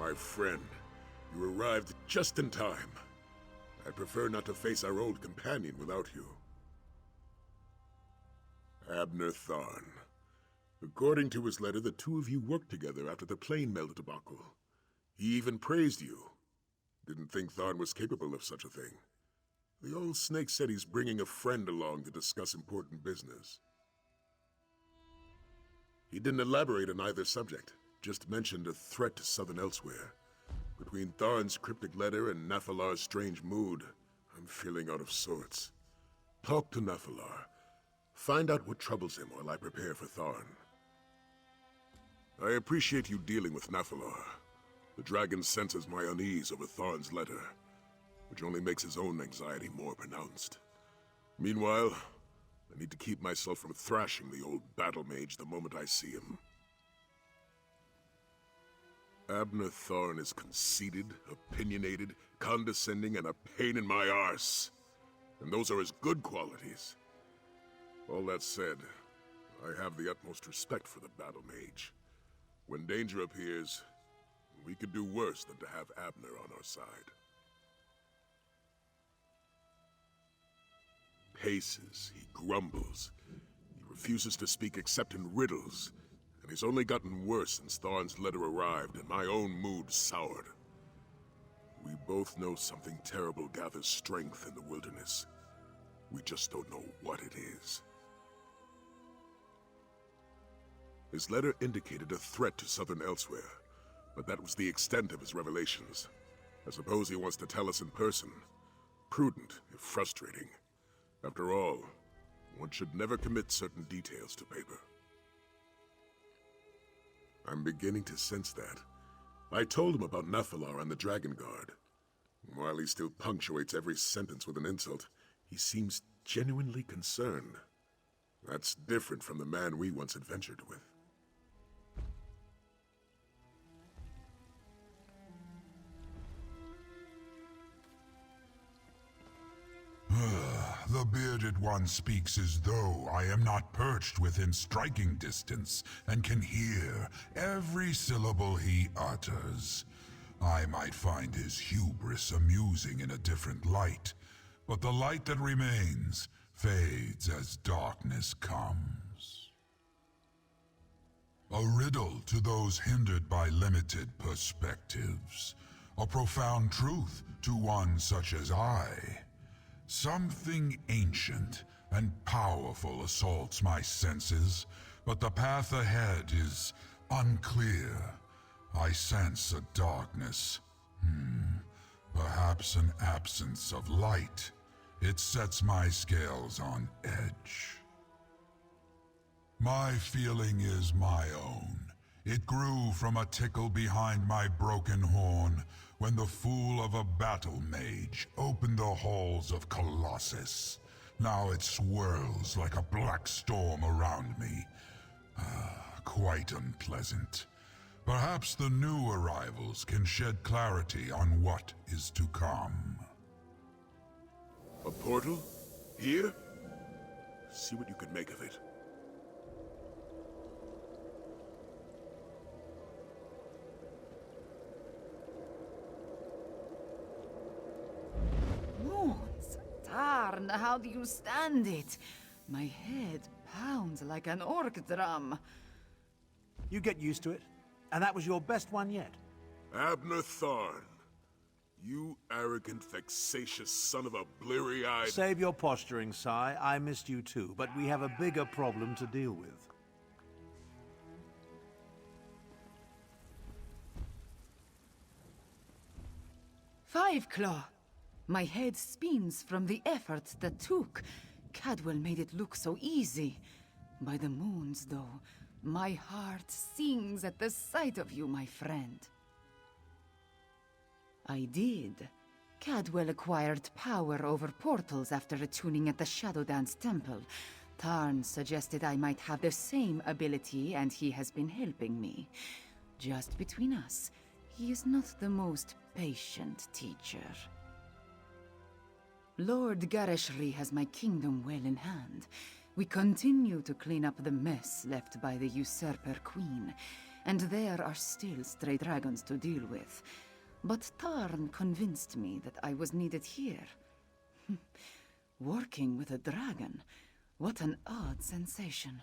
My friend, you arrived just in time. I'd prefer not to face our old companion without you. Abner Tharn. According to his letter, the two of you worked together after the plane melt debacle. He even praised you. Didn't think Tharn was capable of such a thing. The old snake said he's bringing a friend along to discuss important business. He didn't elaborate on either subject, just mentioned a threat to southern Elsweyr. Between Tharn's cryptic letter and Nathalar's strange mood, I'm feeling out of sorts. Talk to Nathalar. Find out what troubles him while I prepare for Tharn. I appreciate you dealing with Nathalar. The dragon senses my unease over Tharn's letter, which only makes his own anxiety more pronounced. Meanwhile, I need to keep myself from thrashing the old battlemage the moment I see him. Abner Tharn is conceited, opinionated, condescending, and a pain in my arse. And those are his good qualities. All that said, I have the utmost respect for the battlemage. When danger appears, we could do worse than to have Abner on our side. Paces, he grumbles. He refuses to speak except in riddles, and he's only gotten worse since Tharn's letter arrived and my own mood soured. We both know something terrible gathers strength in the wilderness. We just don't know what it is. His letter indicated a threat to southern Elsweyr, but that was the extent of his revelations. I suppose he wants to tell us in person. Prudent, if frustrating. After all, one should never commit certain details to paper. I'm beginning to sense that. I told him about Nathalar and the Dragon Guard. While he still punctuates every sentence with an insult, he seems genuinely concerned. That's different from the man we once adventured with. The bearded one speaks as though I am not perched within striking distance and can hear every syllable he utters. I might find his hubris amusing in a different light, but the light that remains fades as darkness comes. A riddle to those hindered by limited perspectives. A profound truth to one such as I. Something ancient and powerful assaults my senses, but the path ahead is unclear. I sense a darkness. Perhaps an absence of light. It sets my scales on edge. My feeling is my own. It grew from a tickle behind my broken horn when the fool of a battle mage opened the halls of Colossus. Now it swirls like a black storm around me. Quite unpleasant. Perhaps the new arrivals can shed clarity on what is to come. A portal? Here? See what you can make of it. Tarn, how do you stand it? My head pounds like an orc drum. You get used to it. And that was your best one yet. Abner Tharn. You arrogant, vexatious son of a bleary-eyed... Save your posturing, Sai. I missed you too, but we have a bigger problem to deal with. Five Claw. My head spins from the effort that took. Cadwell made it look so easy. By the moons, though, my heart sings at the sight of you, my friend. I did. Cadwell acquired power over portals after attuning at the Shadowdance Temple. Tarn suggested I might have the same ability, and he has been helping me. Just between us, he is not the most patient teacher. Lord Gareshri has my kingdom well in hand. We continue to clean up the mess left by the usurper queen, and there are still stray dragons to deal with. But Tarn convinced me that I was needed here. Working with a dragon, what an odd sensation.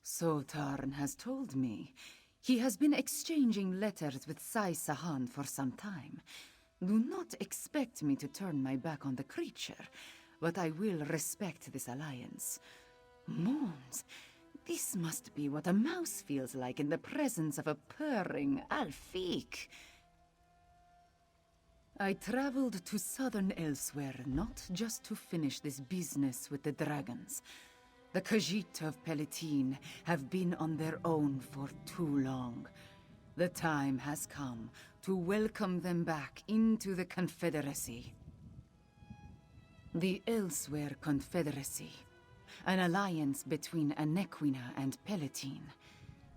So Tarn has told me. He has been exchanging letters with Sai Sahan for some time. Do not expect me to turn my back on the creature, but I will respect this alliance. Moons, this must be what a mouse feels like in the presence of a purring Alfiq. I traveled to southern Elsweyr not just to finish this business with the dragons. The Khajiit of Palatine have been on their own for too long. The time has come to welcome them back into the Confederacy. The Elsweyr Confederacy, an alliance between Anequina and Palatine.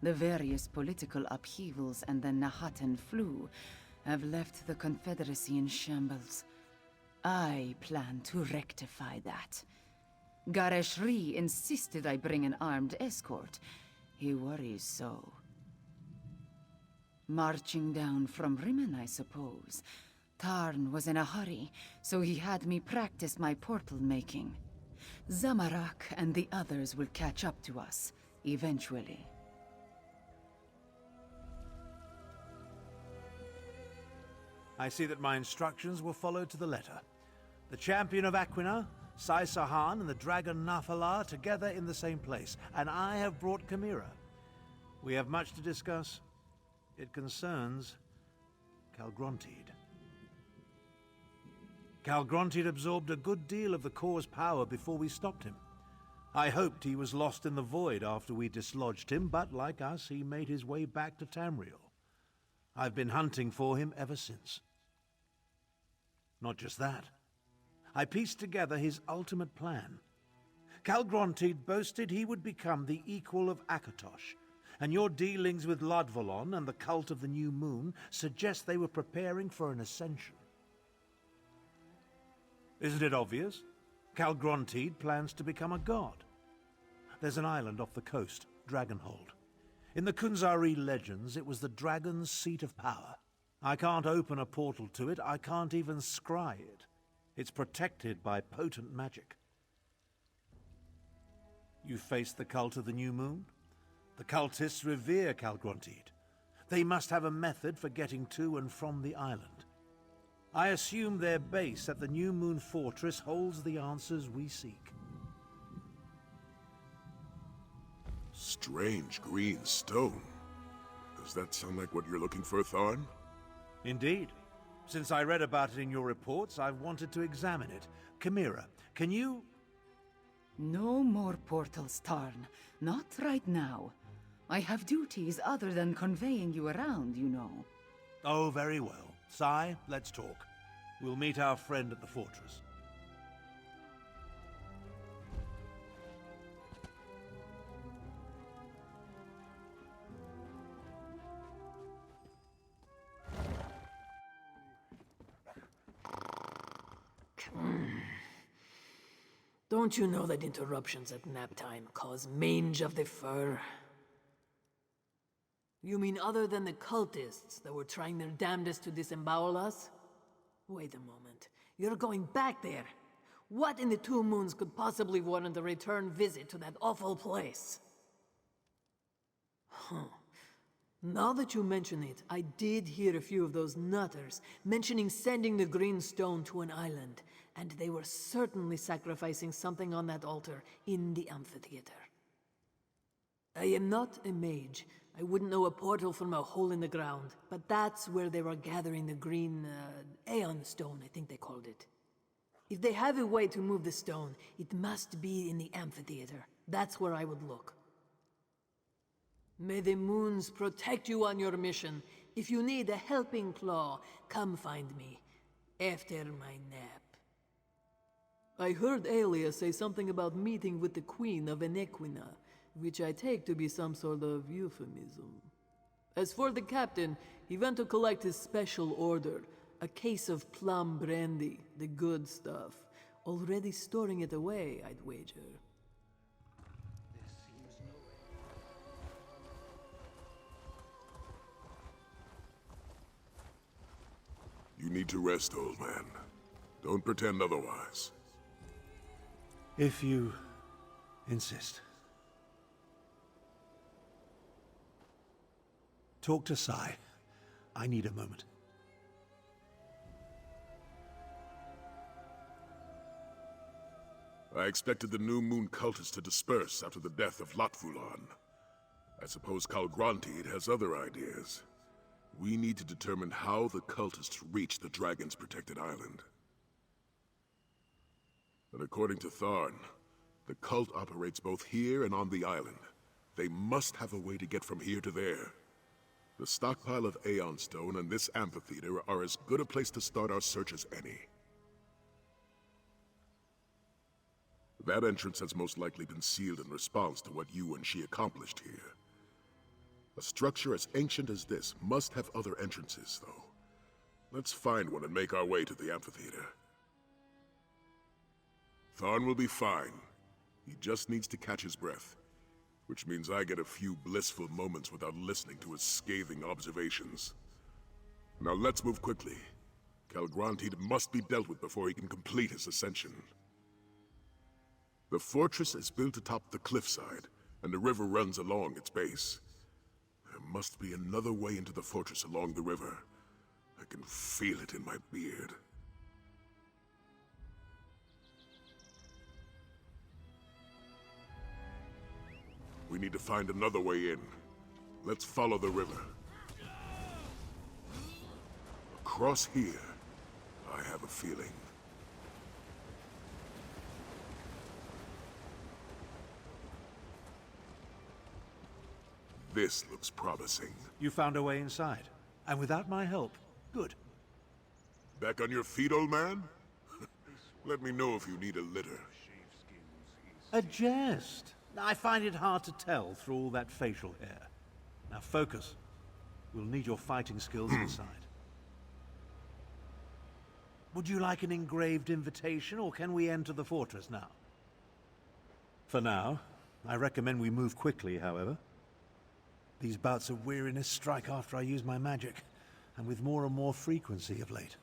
The various political upheavals and the Nahatan flu have left the Confederacy in shambles. I plan to rectify that. Gareshri insisted I bring an armed escort. He worries so. Marching down from Rimmon, I suppose. Tarn was in a hurry, so he had me practice my portal making. Zamarak and the others will catch up to us, eventually. I see that my instructions were followed to the letter. The champion of Aquina, Sai Sahan, and the dragon Nafala together in the same place, and I have brought Chimera. We have much to discuss. It concerns Calgrontide. Calgrontide absorbed a good deal of the Core's power before we stopped him. I hoped he was lost in the void after we dislodged him, but like us, he made his way back to Tamriel. I've been hunting for him ever since. Not just that. I pieced together his ultimate plan. Calgrontide boasted he would become the equal of Akatosh, and your dealings with Ladvolon and the cult of the New Moon suggest they were preparing for an ascension. Isn't it obvious? Calgrontide plans to become a god. There's an island off the coast, Dragonhold. In the Kunzari legends, it was the dragon's seat of power. I can't open a portal to it, I can't even scry it. It's protected by potent magic. You face the cult of the New Moon? The cultists revere Calgrontide. They must have a method for getting to and from the island. I assume their base at the New Moon Fortress holds the answers we seek. Strange green stone. Does that sound like what you're looking for, Tharn? Indeed. Since I read about it in your reports, I've wanted to examine it. Chimera, can you... No more portals, Tarn. Not right now. I have duties other than conveying you around, you know. Oh, very well. Sai, let's talk. We'll meet our friend at the fortress. Don't you know that interruptions at nap time cause mange of the fur? You mean other than the cultists that were trying their damnedest to disembowel us? Wait a moment. You're going back there. What in the Two Moons could possibly warrant a return visit to that awful place? Huh. Now that you mention it, I did hear a few of those nutters mentioning sending the green stone to an island, and they were certainly sacrificing something on that altar in the amphitheater. I am not a mage. I wouldn't know a portal from a hole in the ground, but that's where they were gathering the green, Aeon stone, I think they called it. If they have a way to move the stone, it must be in the amphitheater. That's where I would look. May the moons protect you on your mission. If you need a helping claw, come find me after my nap. I heard Aelia say something about meeting with the Queen of Anequina, which I take to be some sort of euphemism. As for the captain, he went to collect his special order, a case of plum brandy, the good stuff. Already storing it away, I'd wager. need to rest, old man. Don't pretend otherwise. If you insist. Talk to Sai. I need a moment. I expected the New Moon cultists to disperse after the death of Latvulan. I suppose Kalgrantid has other ideas. We need to determine how the cultists reached the Dragon's protected island. But according to Tharn, the cult operates both here and on the island. They must have a way to get from here to there. The stockpile of Aeon Stone and this amphitheater are as good a place to start our search as any. That entrance has most likely been sealed in response to what you and she accomplished here. A structure as ancient as this must have other entrances, though. Let's find one and make our way to the amphitheater. Tharn will be fine. He just needs to catch his breath. Which means I get a few blissful moments without listening to his scathing observations. Now let's move quickly. Kalgrantid must be dealt with before he can complete his ascension. The fortress is built atop the cliffside, and the river runs along its base. There must be another way into the fortress along the river. I can feel it in my beard. We need to find another way in. Let's follow the river. Across here, I have a feeling. This looks promising. You found a way inside, and without my help. Good. Back on your feet, old man? Let me know if you need a litter. A jest. I find it hard to tell through all that facial hair. Now focus. We'll need your fighting skills inside. Would you like an engraved invitation, or can we enter the fortress now? For now, I recommend we move quickly, however. These bouts of weariness strike after I use my magic, and with more and more frequency of late.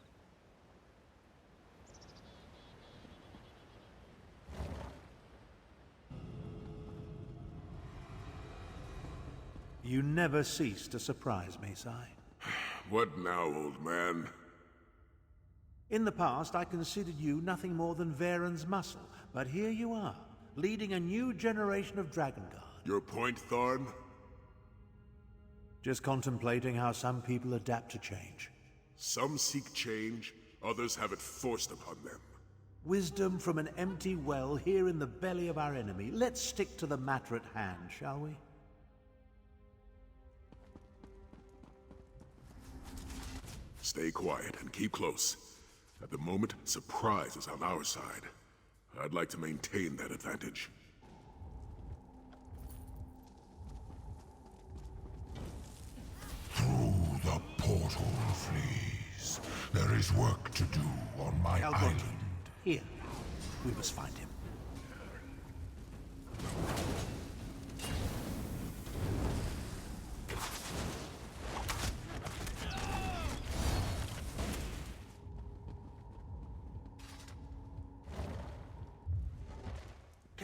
You never cease to surprise me, Sai. What now, old man? In the past, I considered you nothing more than Varen's muscle, but here you are, leading a new generation of Dragonguard. Your point, Tharn? Just contemplating how some people adapt to change. Some seek change, others have it forced upon them. Wisdom from an empty well here in the belly of our enemy. Let's stick to the matter at hand, shall we? Stay quiet and keep close. At the moment, surprise is on our side. I'd like to maintain that advantage. Through the portal flees. There is work to do on my island. Here. We must find him.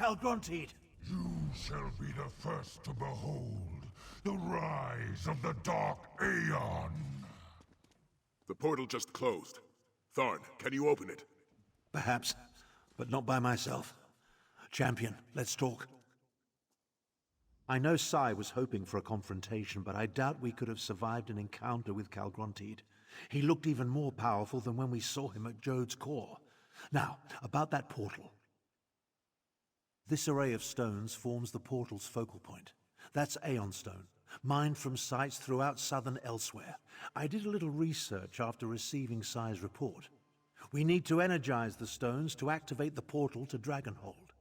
Kalgrantid! You shall be the first to behold the rise of the Dark Aeon. The portal just closed. Tharn, can you open it? Perhaps, but not by myself. Champion, let's talk. I know Sai was hoping for a confrontation, but I doubt we could have survived an encounter with Kalgrantid. He looked even more powerful than when we saw him at Jode's core. Now, about that portal. This array of stones forms the portal's focal point. That's Aeon Stone, mined from sites throughout southern Elsweyr. I did a little research after receiving Sai's report. We need to energize the stones to activate the portal to Dragonhold.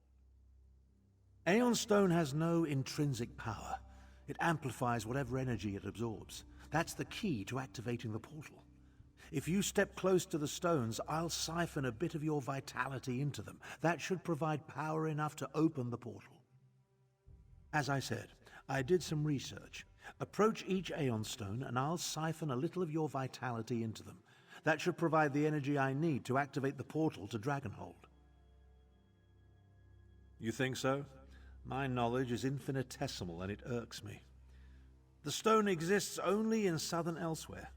Aeon Stone has no intrinsic power. It amplifies whatever energy it absorbs. That's the key to activating the portal. If you step close to the stones, I'll siphon a bit of your vitality into them. That should provide power enough to open the portal. As I said, I did some research. Approach each Aeon Stone and I'll siphon a little of your vitality into them. That should provide the energy I need to activate the portal to Dragonhold. You think so? My knowledge is infinitesimal and it irks me. The stone exists only in southern Elsweyr.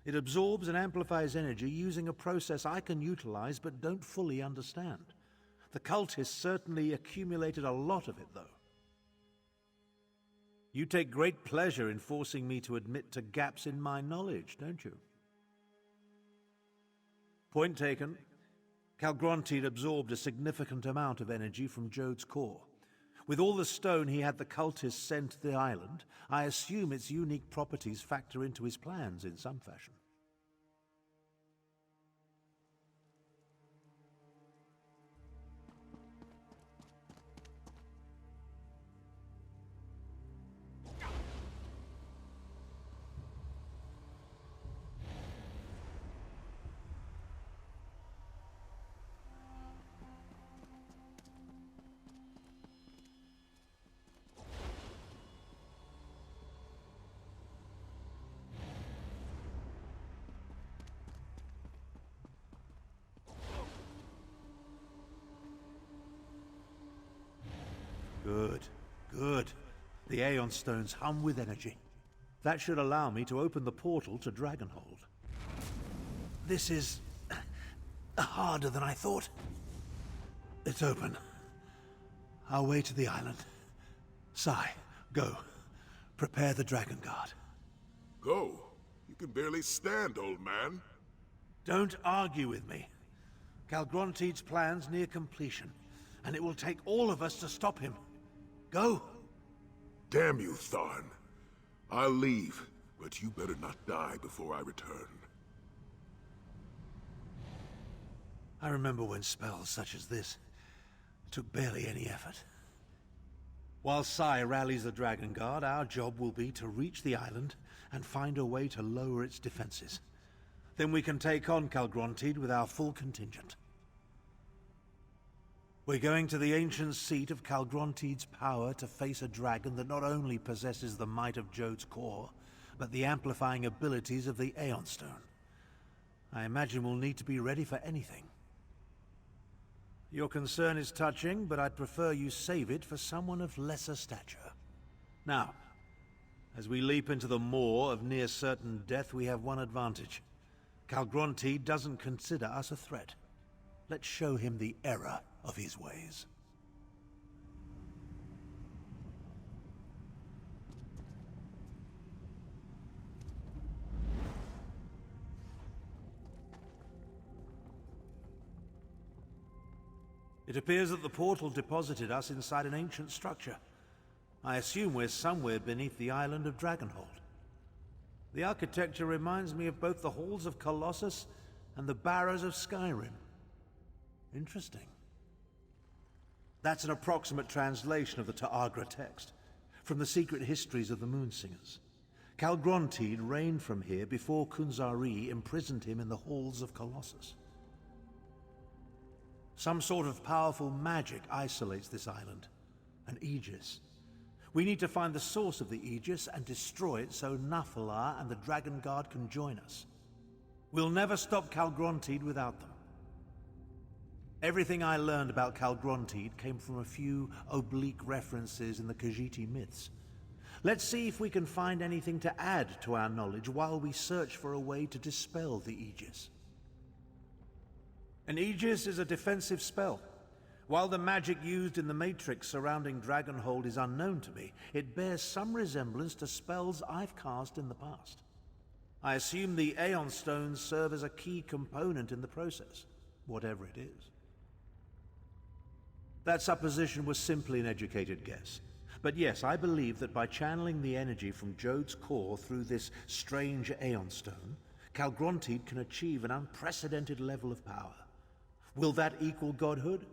It absorbs and amplifies energy using a process I can utilize but don't fully understand. The cultists certainly accumulated a lot of it, though. You take great pleasure in forcing me to admit to gaps in my knowledge, don't you? Point taken. Calgrontiid absorbed a significant amount of energy from Jode's core. With all the stone he had the cultists send to the island, I assume its unique properties factor into his plans in some fashion. Good, good. The Aeon stones hum with energy. That should allow me to open the portal to Dragonhold. This is harder than I thought. It's open. Our way to the island. Sai, go. Prepare the Dragon Guard. Go? You can barely stand, old man. Don't argue with me. Calgrontiid's plan's near completion, and it will take all of us to stop him. Go! Damn you, Tharn. I'll leave, but you better not die before I return. I remember when spells such as this took barely any effort. While Sai rallies the Dragon Guard, our job will be to reach the island and find a way to lower its defenses. Then we can take on Calgrontiid with our full contingent. We're going to the ancient seat of Calgrontiid's power to face a dragon that not only possesses the might of Jode's core, but the amplifying abilities of the Aeon Stone. I imagine we'll need to be ready for anything. Your concern is touching, but I'd prefer you save it for someone of lesser stature. Now, as we leap into the maw of near-certain death, we have one advantage. Calgrontiid doesn't consider us a threat. Let's show him the error of his ways. It appears that the portal deposited us inside an ancient structure. I assume we're somewhere beneath the island of Dragonhold. The architecture reminds me of both the halls of Colossus and the barrows of Skyrim. Interesting. That's an approximate translation of the Ta'agra text, from the secret histories of the Moonsingers. Calgrontiid reigned from here before Kunzari imprisoned him in the halls of Colossus. Some sort of powerful magic isolates this island, an Aegis. We need to find the source of the Aegis and destroy it so Nafalar and the Dragon Guard can join us. We'll never stop Calgrontiid without them. Everything I learned about Calgrontiid came from a few oblique references in the Khajiit myths. Let's see if we can find anything to add to our knowledge while we search for a way to dispel the Aegis. An Aegis is a defensive spell. While the magic used in the Matrix surrounding Dragonhold is unknown to me, it bears some resemblance to spells I've cast in the past. I assume the Aeon Stones serve as a key component in the process, whatever it is. That supposition was simply an educated guess. But yes, I believe that by channeling the energy from Jode's core through this strange Aeon Stone, Calgrontiid can achieve an unprecedented level of power. Will that equal godhood?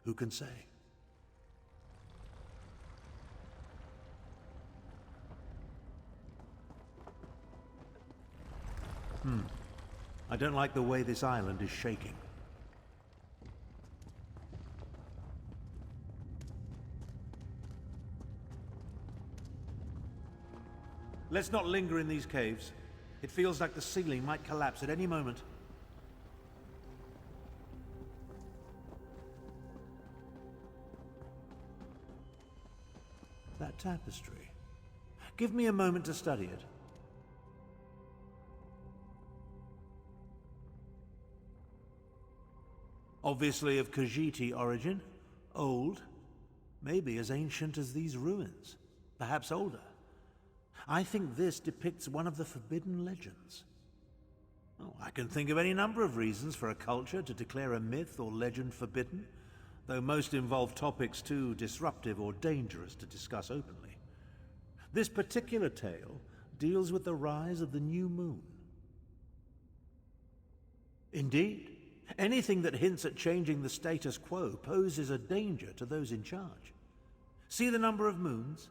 Who can say? I don't like the way this island is shaking. Let's not linger in these caves. It feels like the ceiling might collapse at any moment. tapestry. Give me a moment to study it. Obviously of Khajiiti origin, old, maybe as ancient as these ruins, perhaps older. I think this depicts one of the forbidden legends. Oh, I can think of any number of reasons for a culture to declare a myth or legend forbidden, though most involve topics too disruptive or dangerous to discuss openly. This particular tale deals with the rise of the new moon. Indeed, anything that hints at changing the status quo poses a danger to those in charge. See the number of moons?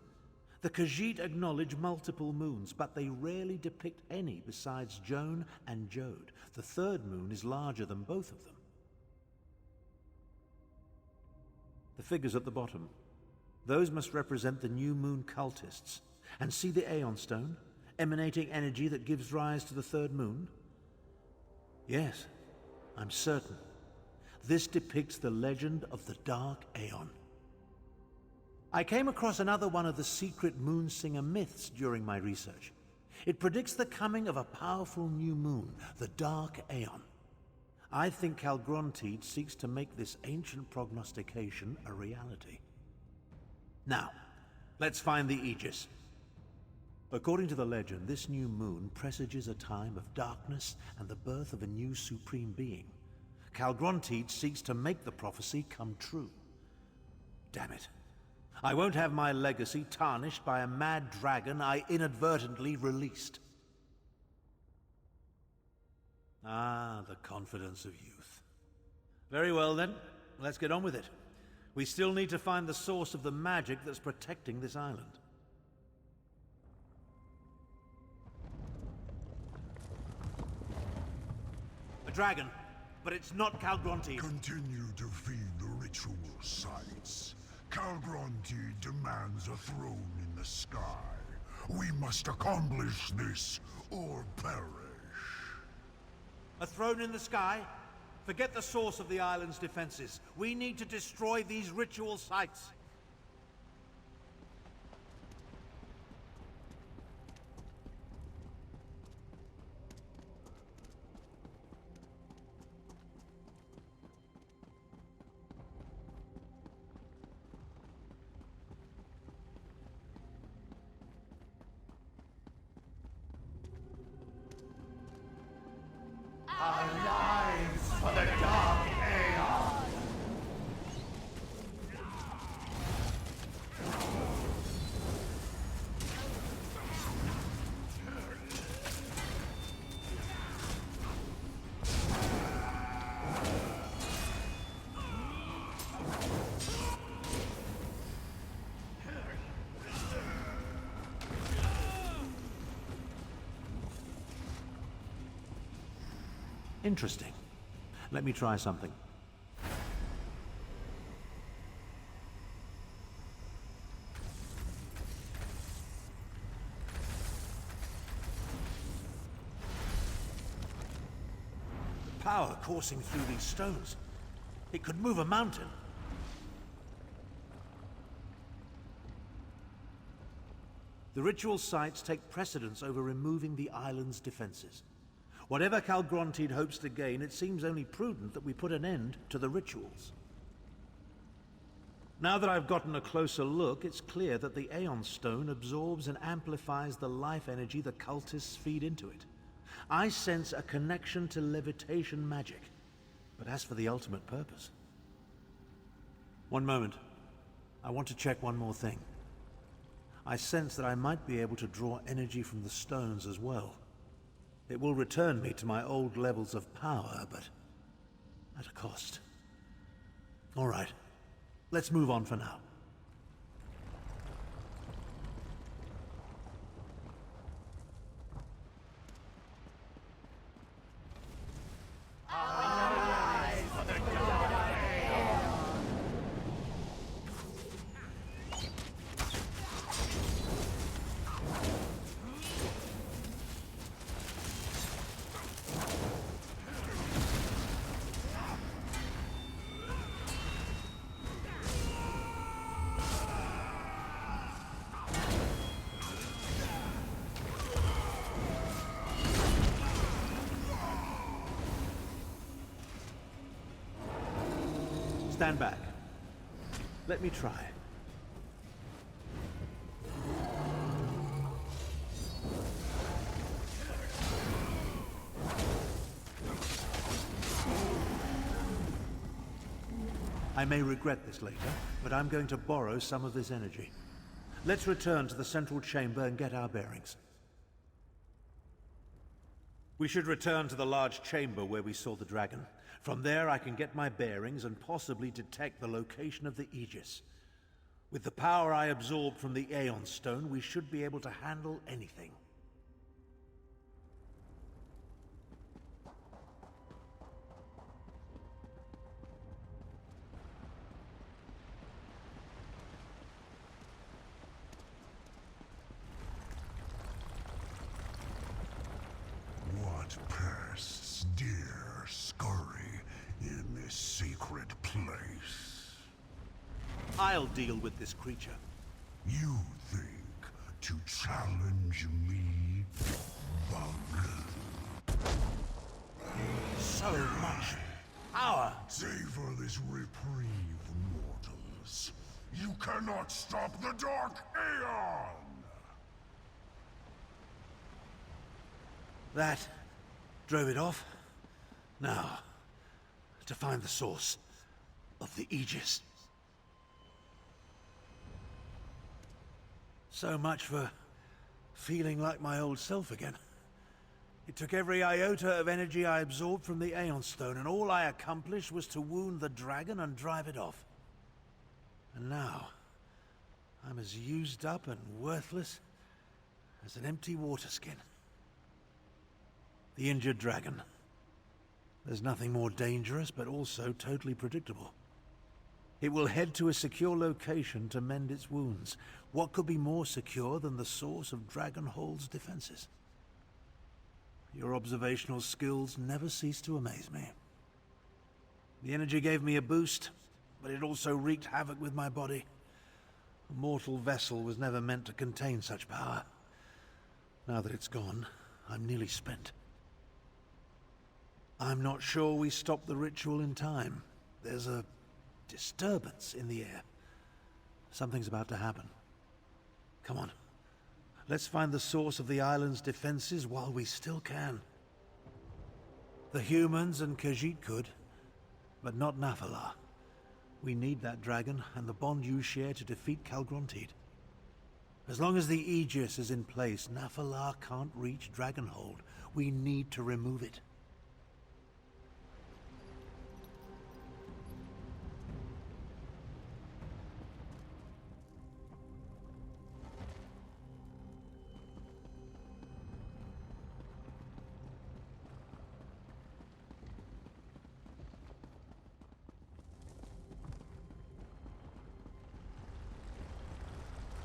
The Khajiit acknowledge multiple moons, but they rarely depict any besides Joan and Jode. The third moon is larger than both of them. The figures at the bottom. Those must represent the new moon cultists. And see the Aeon stone, emanating energy that gives rise to the third moon? Yes, I'm certain. This depicts the legend of the Dark Aeon. I came across another one of the secret Moonsinger myths during my research. It predicts the coming of a powerful new moon, the Dark Aeon. I think Calgrontiid seeks to make this ancient prognostication a reality. Now, let's find the Aegis. According to the legend, this new moon presages a time of darkness and the birth of a new supreme being. Calgrontiid seeks to make the prophecy come true. Damn it. I won't have my legacy tarnished by a mad dragon I inadvertently released. Ah, the confidence of youth. Very well then, let's get on with it. We still need to find the source of the magic that's protecting this island. A dragon, but it's not Calgrontiid. Continue to feed the ritual sites. Calgrontiid demands a throne in the sky. We must accomplish this, or perish. A throne in the sky? Forget the source of the island's defenses. We need to destroy these ritual sites. Our lives for the Dark Aeon! Interesting. Let me try something. The power coursing through these stones. It could move a mountain. The ritual sites take precedence over removing the island's defenses. Whatever Calgrontiid hopes to gain, it seems only prudent that we put an end to the rituals. Now that I've gotten a closer look, it's clear that the Aeon Stone absorbs and amplifies the life energy the cultists feed into it. I sense a connection to levitation magic. But as for the ultimate purpose... One moment. I want to check one more thing. I sense that I might be able to draw energy from the stones as well. It will return me to my old levels of power, but at a cost. All right, let's move on for now. Stand back. Let me try. I may regret this later, but I'm going to borrow some of this energy. Let's return to the central chamber and get our bearings. We should return to the large chamber where we saw the dragon. From there I can get my bearings and possibly detect the location of the Aegis. With the power I absorbed from the Aeon Stone, we should be able to handle anything. What pests dare scurry in this secret place? I'll deal with this creature. You think to challenge me, bug? So much power! Savor this reprieve, mortals. You cannot stop the Dark Aeon! That drove it off. Now, to find the source of the Aegis. So much for feeling like my old self again. It took every iota of energy I absorbed from the Aeon Stone, and all I accomplished was to wound the dragon and drive it off. And now, I'm as used up and worthless as an empty water skin. The injured dragon. There's nothing more dangerous, but also totally predictable. It will head to a secure location to mend its wounds. What could be more secure than the source of Dragonhold's defenses? Your observational skills never cease to amaze me. The energy gave me a boost, but it also wreaked havoc with my body. A mortal vessel was never meant to contain such power. Now that it's gone, I'm nearly spent. I'm not sure we stopped the ritual in time. There's a disturbance in the air. Something's about to happen. Come on. Let's find the source of the island's defenses while we still can. The humans and Khajiit could, but not Nafalar. We need that dragon and the bond you share to defeat Calgronteed. As long as the Aegis is in place, Nafalar can't reach Dragonhold. We need to remove it.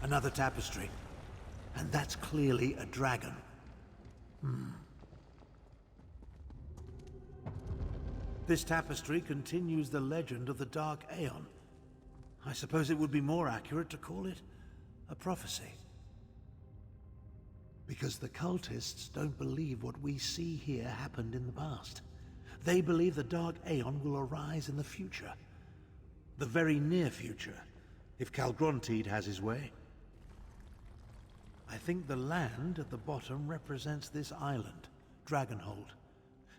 Another tapestry. And that's clearly a dragon. This tapestry continues the legend of the Dark Aeon. I suppose it would be more accurate to call it a prophecy. Because the cultists don't believe what we see here happened in the past. They believe the Dark Aeon will arise in the future. The very near future, if Calgronteed has his way. I think the land at the bottom represents this island, Dragonhold.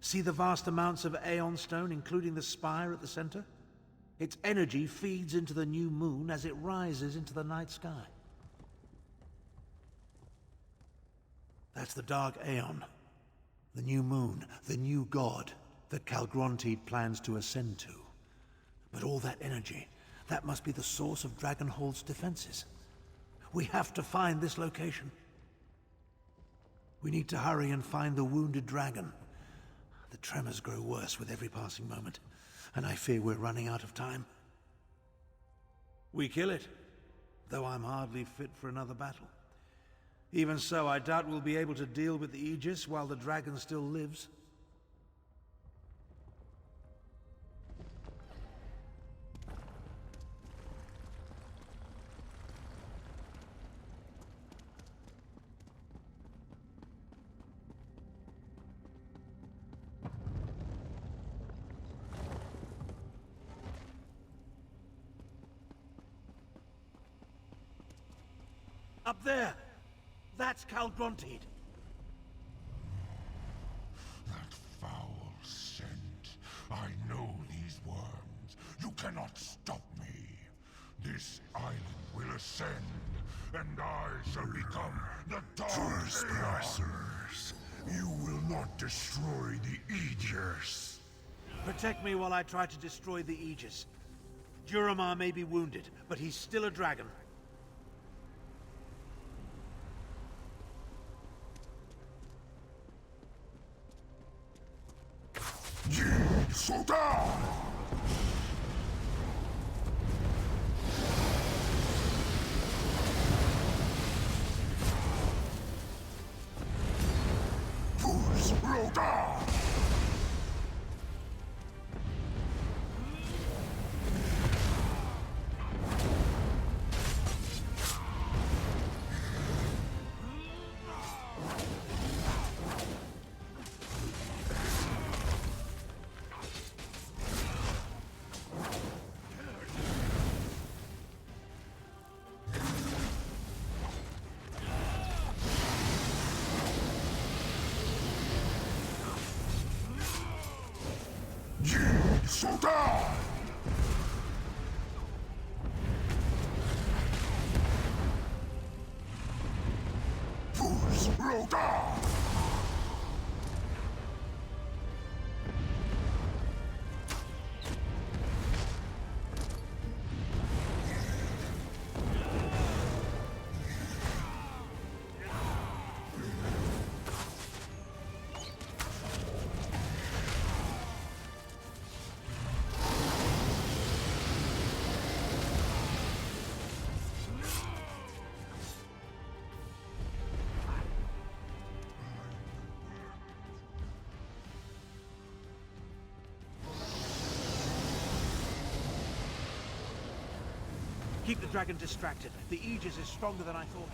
See the vast amounts of Aeon Stone, including the spire at the center? Its energy feeds into the new moon as it rises into the night sky. That's the Dark Aeon, the new moon, the new god that Calgronteed plans to ascend to. But all that energy, that must be the source of Dragonhold's defenses. We have to find this location. We need to hurry and find the wounded dragon. The tremors grow worse with every passing moment, and I fear we're running out of time. We kill it, though I'm hardly fit for another battle. Even so, I doubt we'll be able to deal with the Aegis while the dragon still lives. Up there! That's Calgronteed. That foul scent. I know these worms. You cannot stop me. This island will ascend, and I shall become the Dark Aeon. Trespassers, you will not destroy the Aegis. Protect me while I try to destroy the Aegis. Duramar may be wounded, but he's still a dragon. Soldat! Fools, Roda! Soldat! Fools, Roda! Keep the dragon distracted. The Aegis is stronger than I thought.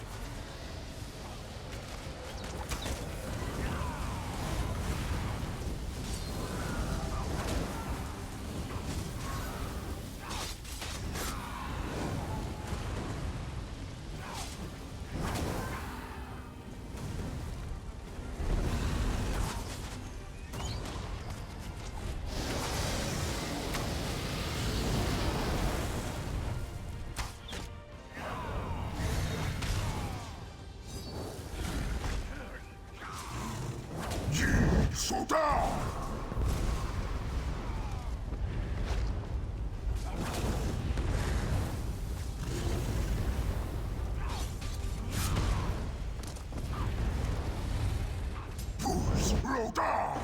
Soldat! Fools, Roda!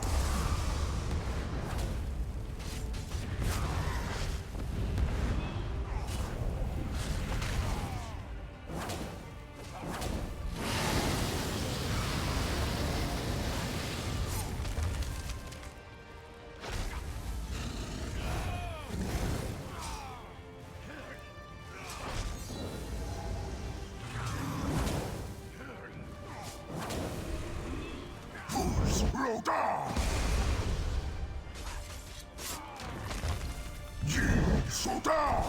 Roda! Soldat!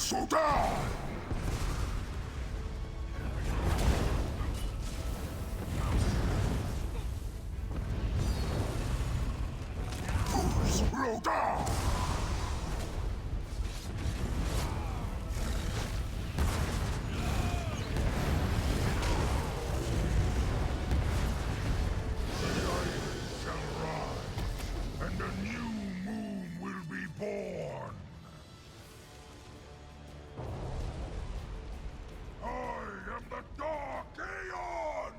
So die! Fools will die! And a new moon will be born! I am the Dark Aeon!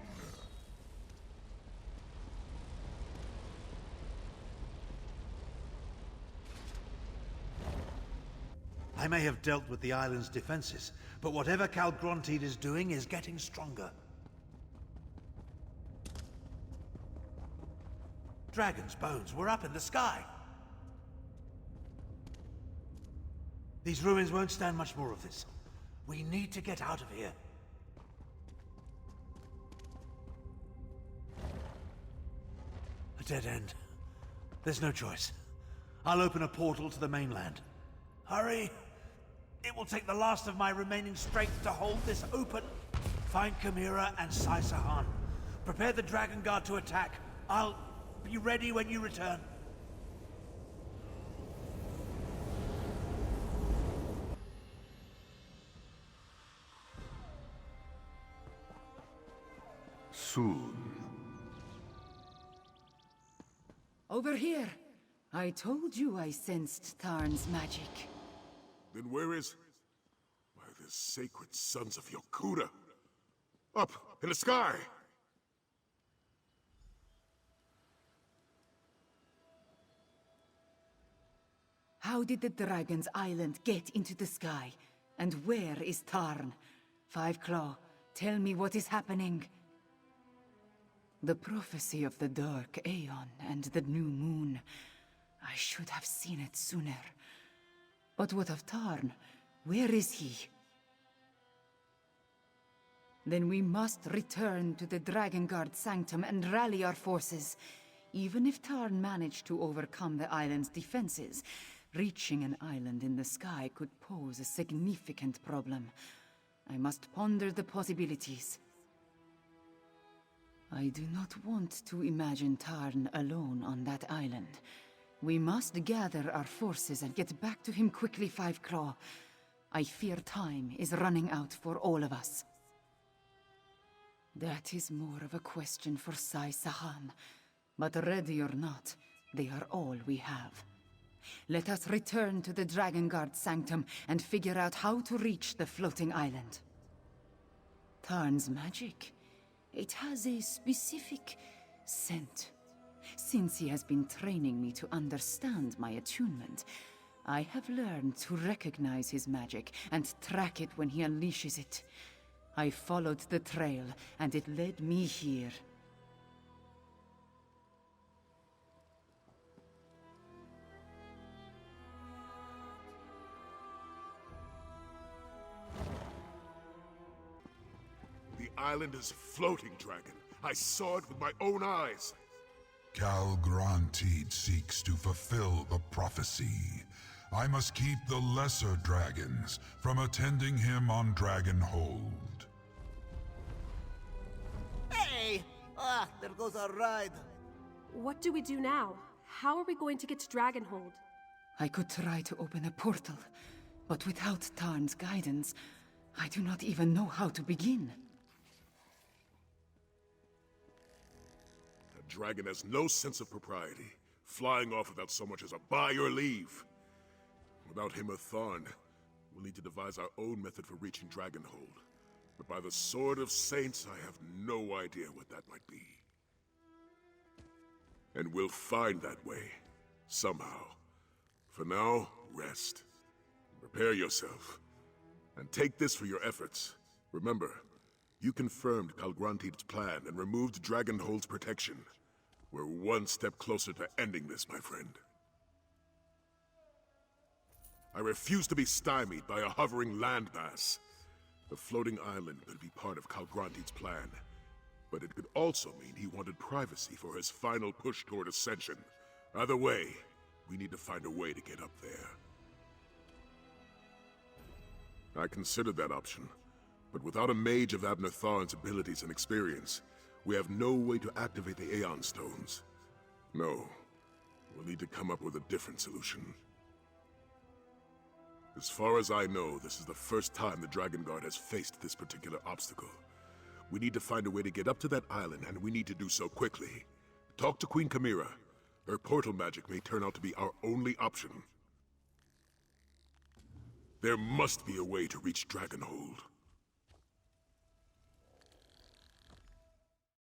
I may have dealt with the island's defenses, but whatever Calgronteed is doing is getting stronger. Dragon's bones were up in the sky. These ruins won't stand much more of this. We need to get out of here. A dead end. There's no choice. I'll open a portal to the mainland. Hurry! It will take the last of my remaining strength to hold this open. Find Chimera and Sai Sahan. Prepare the Dragon Guard to attack. I'll be ready when you return. Soon. Over here! I told you I sensed Tarn's magic. Then where is... Why, the sacred sons of Yokuda? Up, in the sky! How did the Dragon's Island get into the sky? And where is Tarn? Five Claw, tell me what is happening. The prophecy of the Dark Aeon and the new moon. I should have seen it sooner. But what of Tarn? Where is he? Then we must return to the Dragon Guard Sanctum and rally our forces. Even if Tarn managed to overcome the island's defenses, reaching an island in the sky could pose a significant problem. I must ponder the possibilities. I do not want to imagine Tarn alone on that island. We must gather our forces and get back to him quickly, Five Claw. I fear time is running out for all of us. That is more of a question for Sai Sahan. But ready or not, they are all we have. Let us return to the Dragon Guard Sanctum and figure out how to reach the floating island. Tarn's magic. It has a specific scent. Since he has been training me to understand my attunement, I have learned to recognize his magic and track it when he unleashes it. I followed the trail, and it led me here. The island is floating, Dragon. I saw it with my own eyes. Calgronteed seeks to fulfill the prophecy. I must keep the lesser dragons from attending him on Dragonhold. Hey! There goes our ride. What do we do now? How are we going to get to Dragonhold? I could try to open a portal, but without Tarn's guidance, I do not even know how to begin. That dragon has no sense of propriety, flying off without so much as a buy or leave. Without him or Tharn, we'll need to devise our own method for reaching Dragonhold. But by the Sword of Saints, I have no idea what that might be. And we'll find that way, somehow. For now, rest. Prepare yourself. And take this for your efforts. Remember, you confirmed Calgronteed's plan and removed Dragonhold's protection. We're one step closer to ending this, my friend. I refuse to be stymied by a hovering landmass. The floating island could be part of Calgronteed's plan, but it could also mean he wanted privacy for his final push toward ascension. Either way, we need to find a way to get up there. I considered that option, but without a mage of Abner Tharn's abilities and experience, we have no way to activate the Aeon Stones. No, we'll need to come up with a different solution. As far as I know, this is the first time the Dragon Guard has faced this particular obstacle. We need to find a way to get up to that island, and we need to do so quickly. Talk to Queen Chimera. Her portal magic may turn out to be our only option. There must be a way to reach Dragonhold.